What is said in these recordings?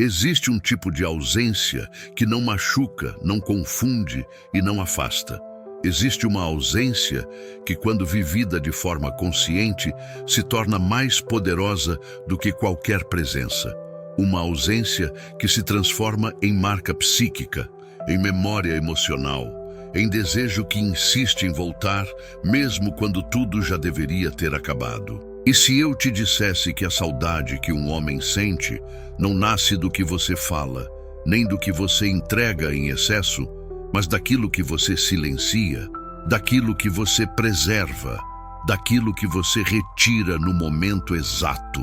Existe um tipo de ausência que não machuca, não confunde e não afasta. Existe uma ausência que, quando vivida de forma consciente, se torna mais poderosa do que qualquer presença. Uma ausência que se transforma em marca psíquica, em memória emocional, em desejo que insiste em voltar, mesmo quando tudo já deveria ter acabado. E se eu te dissesse que a saudade que um homem sente não nasce do que você fala, nem do que você entrega em excesso, mas daquilo que você silencia, daquilo que você preserva, daquilo que você retira no momento exato?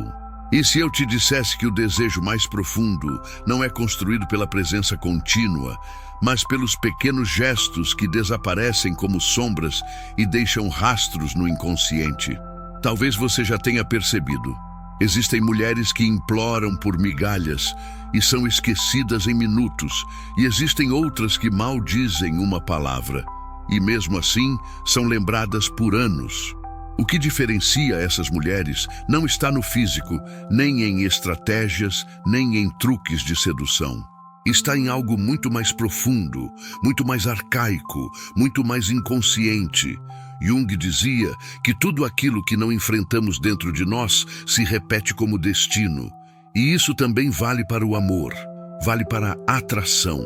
E se eu te dissesse que o desejo mais profundo não é construído pela presença contínua, mas pelos pequenos gestos que desaparecem como sombras e deixam rastros no inconsciente? Talvez você já tenha percebido. Existem mulheres que imploram por migalhas e são esquecidas em minutos, e existem outras que mal dizem uma palavra, e mesmo assim são lembradas por anos. O que diferencia essas mulheres não está no físico, nem em estratégias, nem em truques de sedução. Está em algo muito mais profundo, muito mais arcaico, muito mais inconsciente. Jung dizia que tudo aquilo que não enfrentamos dentro de nós se repete como destino. E isso também vale para o amor, vale para a atração,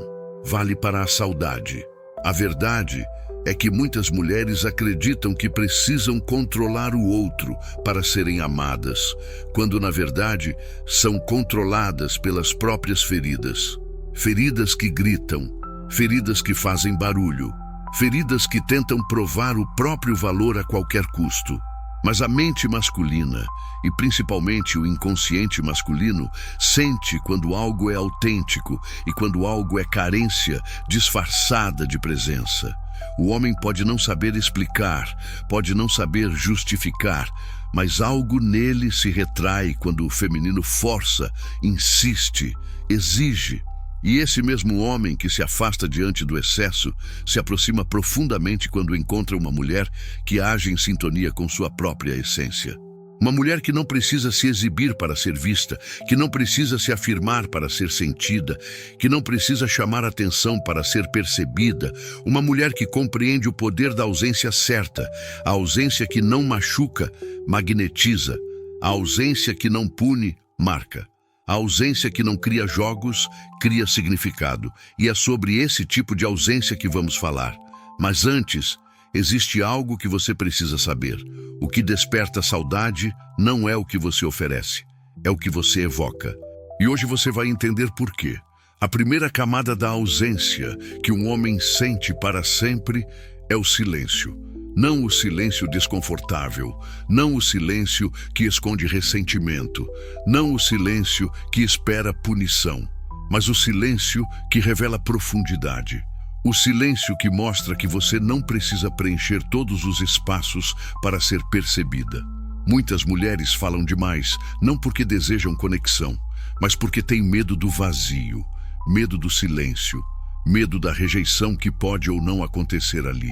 vale para a saudade. A verdade é que muitas mulheres acreditam que precisam controlar o outro para serem amadas, quando na verdade são controladas pelas próprias feridas. Feridas que gritam, feridas que fazem barulho, feridas que tentam provar o próprio valor a qualquer custo. Mas a mente masculina, e principalmente o inconsciente masculino, sente quando algo é autêntico e quando algo é carência disfarçada de presença. O homem pode não saber explicar, pode não saber justificar, mas algo nele se retrai quando o feminino força, insiste, exige. E esse mesmo homem que se afasta diante do excesso se aproxima profundamente quando encontra uma mulher que age em sintonia com sua própria essência. Uma mulher que não precisa se exibir para ser vista, que não precisa se afirmar para ser sentida, que não precisa chamar atenção para ser percebida. Uma mulher que compreende o poder da ausência certa, a ausência que não machuca, magnetiza, a ausência que não pune, marca. A ausência que não cria jogos, cria significado. E é sobre esse tipo de ausência que vamos falar. Mas antes, existe algo que você precisa saber. O que desperta saudade não é o que você oferece, é o que você evoca. E hoje você vai entender por quê. A primeira camada da ausência que um homem sente para sempre é o silêncio. Não o silêncio desconfortável, não o silêncio que esconde ressentimento, não o silêncio que espera punição, mas o silêncio que revela profundidade. O silêncio que mostra que você não precisa preencher todos os espaços para ser percebida. Muitas mulheres falam demais, não porque desejam conexão, mas porque têm medo do vazio, medo do silêncio, medo da rejeição que pode ou não acontecer ali.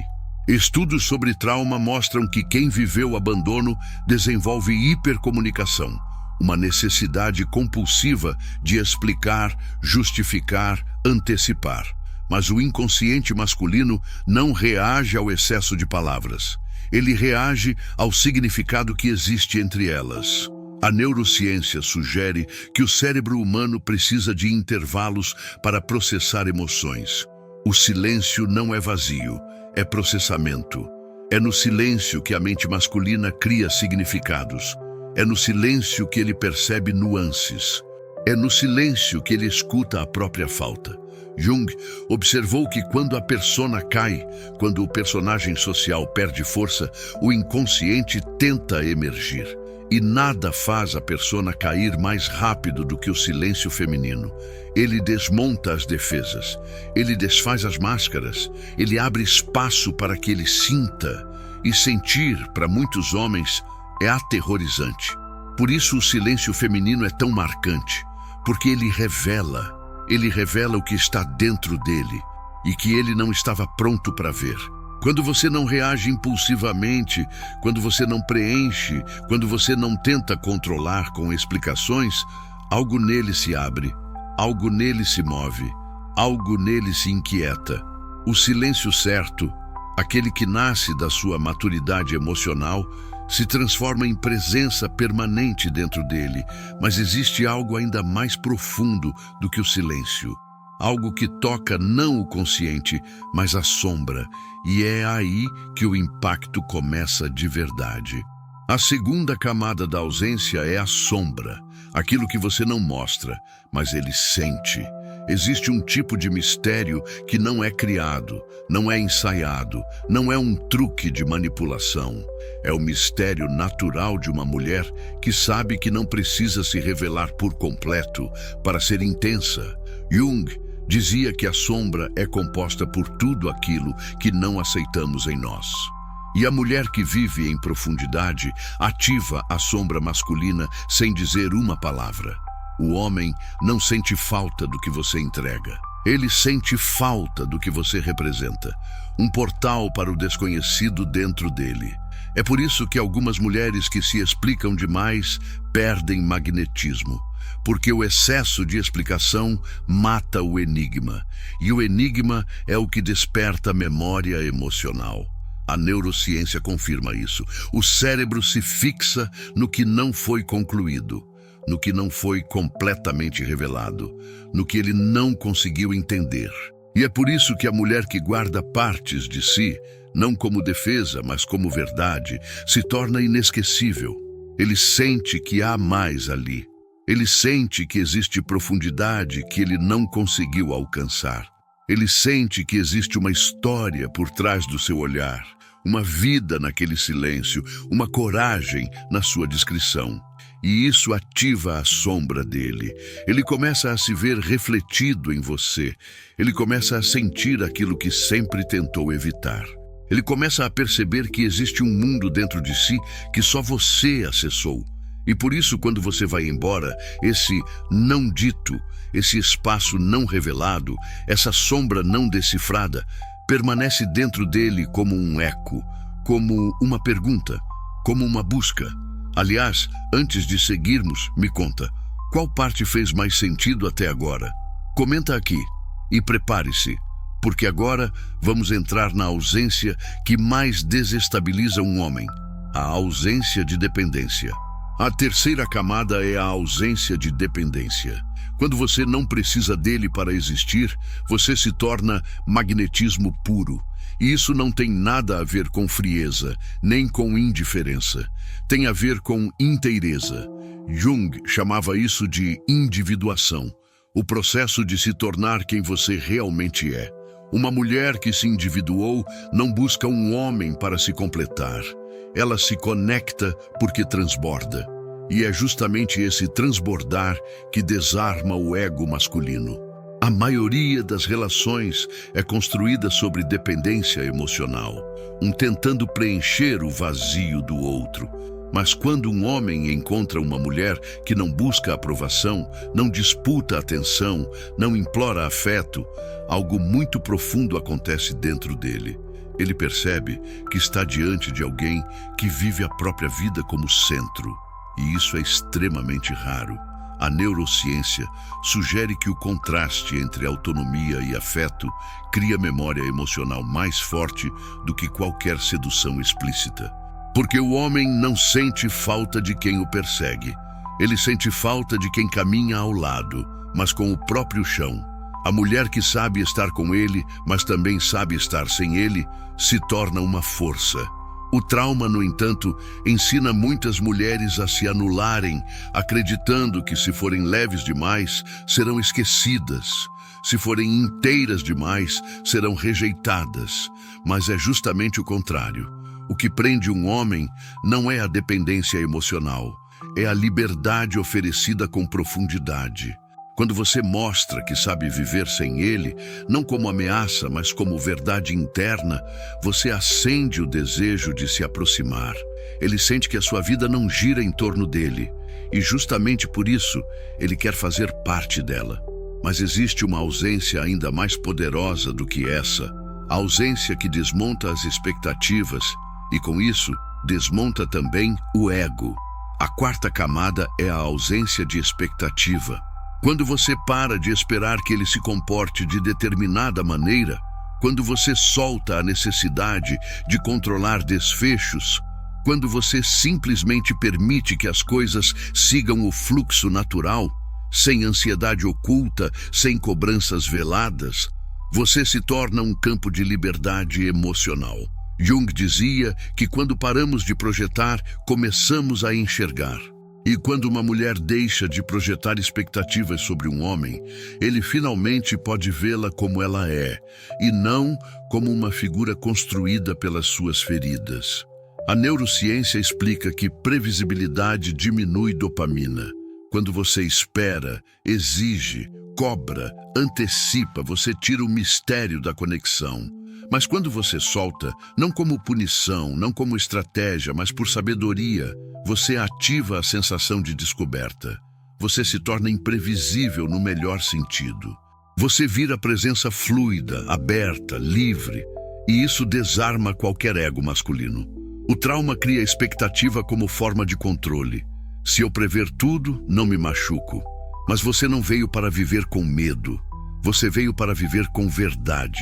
Estudos sobre trauma mostram que quem viveu abandono desenvolve hipercomunicação, uma necessidade compulsiva de explicar, justificar, antecipar. Mas o inconsciente masculino não reage ao excesso de palavras. Ele reage ao significado que existe entre elas. A neurociência sugere que o cérebro humano precisa de intervalos para processar emoções. O silêncio não é vazio, é processamento. É no silêncio que a mente masculina cria significados. É no silêncio que ele percebe nuances. É no silêncio que ele escuta a própria falta. Jung observou que quando a persona cai, quando o personagem social perde força, o inconsciente tenta emergir. E nada faz a persona cair mais rápido do que o silêncio feminino. Ele desmonta as defesas, ele desfaz as máscaras, ele abre espaço para que ele sinta. E sentir, para muitos homens, é aterrorizante. Por isso o silêncio feminino é tão marcante, porque ele revela o que está dentro dele e que ele não estava pronto para ver. Quando você não reage impulsivamente, quando você não preenche, quando você não tenta controlar com explicações, algo nele se abre, Algo nele se move, algo nele se inquieta. O silêncio certo, aquele que nasce da sua maturidade emocional, se transforma em presença permanente dentro dele, mas existe algo ainda mais profundo do que o silêncio. Algo que toca não o consciente, mas a sombra, e é aí que o impacto começa de verdade. A segunda camada da ausência é a sombra, aquilo que você não mostra, mas ele sente. Existe um tipo de mistério que não é criado, não é ensaiado, não é um truque de manipulação. É o mistério natural de uma mulher que sabe que não precisa se revelar por completo para ser intensa. Jung dizia que a sombra é composta por tudo aquilo que não aceitamos em nós. E a mulher que vive em profundidade ativa a sombra masculina sem dizer uma palavra. O homem não sente falta do que você entrega. Ele sente falta do que você representa. Um portal para o desconhecido dentro dele. É por isso que algumas mulheres que se explicam demais perdem magnetismo. Porque o excesso de explicação mata o enigma. E o enigma é o que desperta a memória emocional. A neurociência confirma isso. O cérebro se fixa no que não foi concluído, no que não foi completamente revelado, no que ele não conseguiu entender. E é por isso que a mulher que guarda partes de si, não como defesa, mas como verdade, se torna inesquecível. Ele sente que há mais ali. Ele sente que existe profundidade que ele não conseguiu alcançar. Ele sente que existe uma história por trás do seu olhar, uma vida naquele silêncio, uma coragem na sua descrição. E isso ativa a sombra dele. Ele começa a se ver refletido em você. Ele começa a sentir aquilo que sempre tentou evitar. Ele começa a perceber que existe um mundo dentro de si que só você acessou. E por isso, quando você vai embora, esse não dito, esse espaço não revelado, essa sombra não decifrada, permanece dentro dele como um eco, como uma pergunta, como uma busca. Aliás, antes de seguirmos, me conta, qual parte fez mais sentido até agora? Comenta aqui e prepare-se, porque agora vamos entrar na ausência que mais desestabiliza um homem, a ausência de dependência. A terceira camada é a ausência de dependência. Quando você não precisa dele para existir, você se torna magnetismo puro. E isso não tem nada a ver com frieza, nem com indiferença. Tem a ver com inteireza. Jung chamava isso de individuação, o processo de se tornar quem você realmente é. Uma mulher que se individuou não busca um homem para se completar. Ela se conecta porque transborda. E é justamente esse transbordar que desarma o ego masculino. A maioria das relações é construída sobre dependência emocional, um tentando preencher o vazio do outro. Mas quando um homem encontra uma mulher que não busca aprovação, não disputa atenção, não implora afeto, algo muito profundo acontece dentro dele. Ele percebe que está diante de alguém que vive a própria vida como centro. E isso é extremamente raro. A neurociência sugere que o contraste entre autonomia e afeto cria memória emocional mais forte do que qualquer sedução explícita. Porque o homem não sente falta de quem o persegue. Ele sente falta de quem caminha ao lado, mas com o próprio chão. A mulher que sabe estar com ele, mas também sabe estar sem ele, se torna uma força. O trauma, no entanto, ensina muitas mulheres a se anularem, acreditando que se forem leves demais, serão esquecidas. Se forem inteiras demais, serão rejeitadas. Mas é justamente o contrário. O que prende um homem não é a dependência emocional, é a liberdade oferecida com profundidade. Quando você mostra que sabe viver sem ele, não como ameaça, mas como verdade interna, você acende o desejo de se aproximar. Ele sente que a sua vida não gira em torno dele, e justamente por isso, ele quer fazer parte dela. Mas existe uma ausência ainda mais poderosa do que essa, a ausência que desmonta as expectativas, e com isso, desmonta também o ego. A quarta camada é a ausência de expectativa. Quando você para de esperar que ele se comporte de determinada maneira, quando você solta a necessidade de controlar desfechos, quando você simplesmente permite que as coisas sigam o fluxo natural, sem ansiedade oculta, sem cobranças veladas, você se torna um campo de liberdade emocional. Jung dizia que quando paramos de projetar, começamos a enxergar. E quando uma mulher deixa de projetar expectativas sobre um homem, ele finalmente pode vê-la como ela é, e não como uma figura construída pelas suas feridas. A neurociência explica que previsibilidade diminui dopamina. Quando você espera, exige, cobra, antecipa, você tira o mistério da conexão. Mas quando você solta, não como punição, não como estratégia, mas por sabedoria, você ativa a sensação de descoberta. Você se torna imprevisível no melhor sentido. Você vira presença fluida, aberta, livre, e isso desarma qualquer ego masculino. O trauma cria expectativa como forma de controle. Se eu prever tudo, não me machuco. Mas você não veio para viver com medo. Você veio para viver com verdade.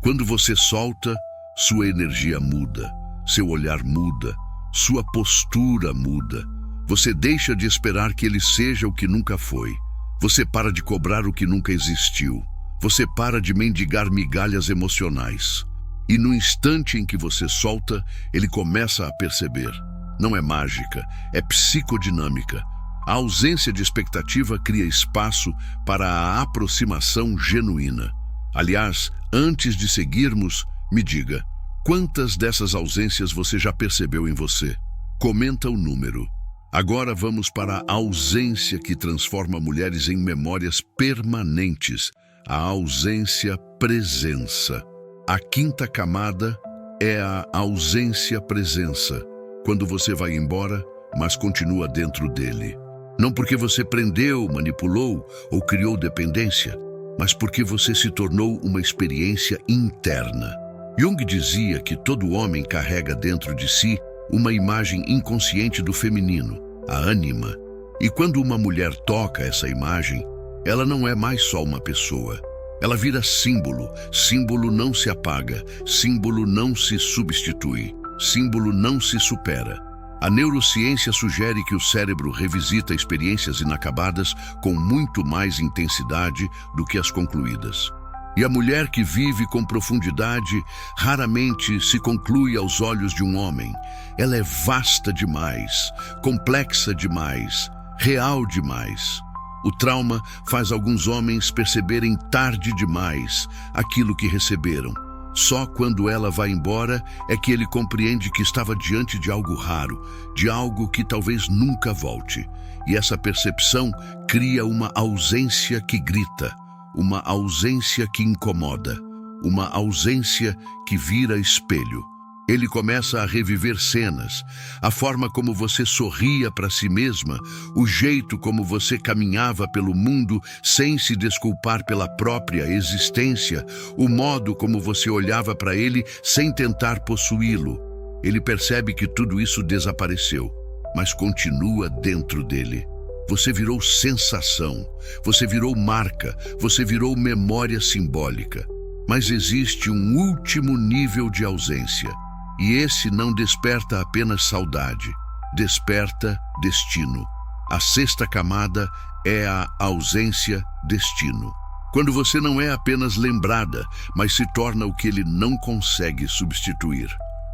Quando você solta, sua energia muda, seu olhar muda, sua postura muda. Você deixa de esperar que ele seja o que nunca foi. Você para de cobrar o que nunca existiu. Você para de mendigar migalhas emocionais. E no instante em que você solta, ele começa a perceber. Não é mágica, é psicodinâmica. A ausência de expectativa cria espaço para a aproximação genuína. Aliás, antes de seguirmos, me diga, quantas dessas ausências você já percebeu em você? Comenta o número. Agora vamos para a ausência que transforma mulheres em memórias permanentes, a ausência-presença. A quinta camada é a ausência-presença, quando você vai embora, mas continua dentro dele. Não porque você prendeu, manipulou ou criou dependência, mas porque você se tornou uma experiência interna. Jung dizia que todo homem carrega dentro de si uma imagem inconsciente do feminino, a ânima. E quando uma mulher toca essa imagem, ela não é mais só uma pessoa. Ela vira símbolo. Símbolo não se apaga, símbolo não se substitui, símbolo não se supera. A neurociência sugere que o cérebro revisita experiências inacabadas com muito mais intensidade do que as concluídas. E a mulher que vive com profundidade raramente se conclui aos olhos de um homem. Ela é vasta demais, complexa demais, real demais. O trauma faz alguns homens perceberem tarde demais aquilo que receberam. Só quando ela vai embora é que ele compreende que estava diante de algo raro, de algo que talvez nunca volte. E essa percepção cria uma ausência que grita, uma ausência que incomoda, uma ausência que vira espelho. Ele começa a reviver cenas, a forma como você sorria para si mesma, o jeito como você caminhava pelo mundo sem se desculpar pela própria existência, o modo como você olhava para ele sem tentar possuí-lo. Ele percebe que tudo isso desapareceu, mas continua dentro dele. Você virou sensação, você virou marca, você virou memória simbólica. Mas existe um último nível de ausência. E esse não desperta apenas saudade, desperta destino. A sexta camada é a ausência-destino. Quando você não é apenas lembrada, mas se torna o que ele não consegue substituir.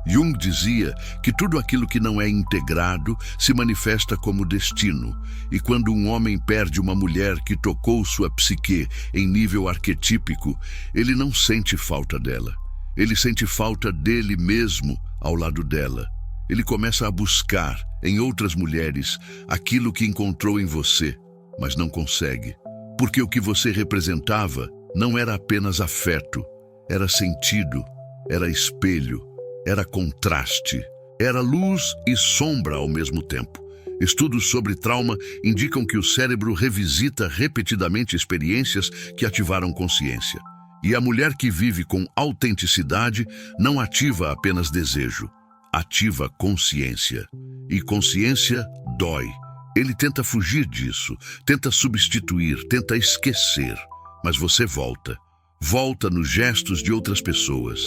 Jung dizia que tudo aquilo que não é integrado se manifesta como destino. E quando um homem perde uma mulher que tocou sua psique em nível arquetípico, ele não sente falta dela. Ele sente falta dele mesmo ao lado dela. Ele começa a buscar em outras mulheres aquilo que encontrou em você, mas não consegue. Porque o que você representava não era apenas afeto, era sentido, era espelho, era contraste, era luz e sombra ao mesmo tempo. Estudos sobre trauma indicam que o cérebro revisita repetidamente experiências que ativaram consciência. E a mulher que vive com autenticidade não ativa apenas desejo, ativa consciência. E consciência dói, Ele tenta fugir disso, tenta substituir, tenta esquecer. Mas você volta. Volta nos gestos de outras pessoas.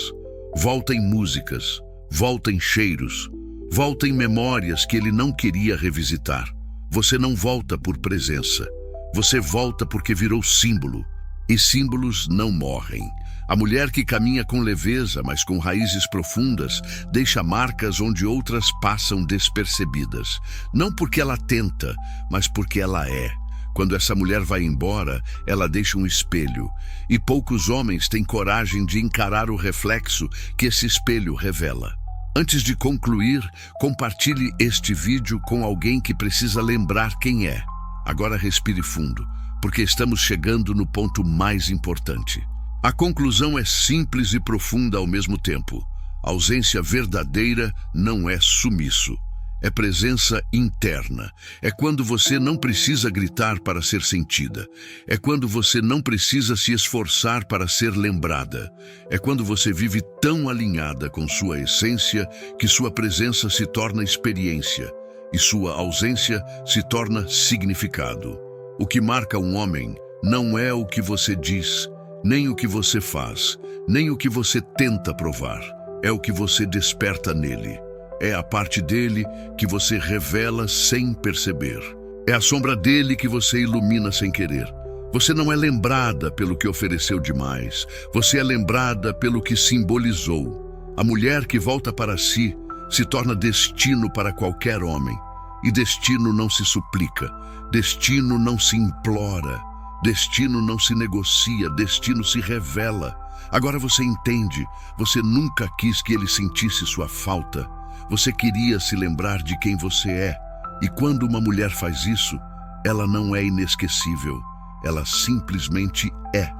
Volta em músicas. Volta em cheiros. Volta em memórias que ele não queria revisitar. Você não volta por presença. Você volta porque virou símbolo. E símbolos não morrem. A mulher que caminha com leveza, mas com raízes profundas, deixa marcas onde outras passam despercebidas. Não porque ela tenta, mas porque ela é. Quando essa mulher vai embora, ela deixa um espelho. E poucos homens têm coragem de encarar o reflexo que esse espelho revela. Antes de concluir, compartilhe este vídeo com alguém que precisa lembrar quem é. Agora respire fundo, porque estamos chegando no ponto mais importante. A conclusão é simples e profunda ao mesmo tempo. A ausência verdadeira não é sumiço. É presença interna. É quando você não precisa gritar para ser sentida. É quando você não precisa se esforçar para ser lembrada. É quando você vive tão alinhada com sua essência que sua presença se torna experiência e sua ausência se torna significado. O que marca um homem não é o que você diz, nem o que você faz, nem o que você tenta provar. É o que você desperta nele. É a parte dele que você revela sem perceber. É a sombra dele que você ilumina sem querer. Você não é lembrada pelo que ofereceu demais. Você é lembrada pelo que simbolizou. A mulher que volta para si se torna destino para qualquer homem. E destino não se suplica. Destino não se implora. Destino não se negocia. Destino se revela. Agora você entende. Você nunca quis que ele sentisse sua falta. Você queria se lembrar de quem você é. E quando uma mulher faz isso, ela não é inesquecível. Ela simplesmente é.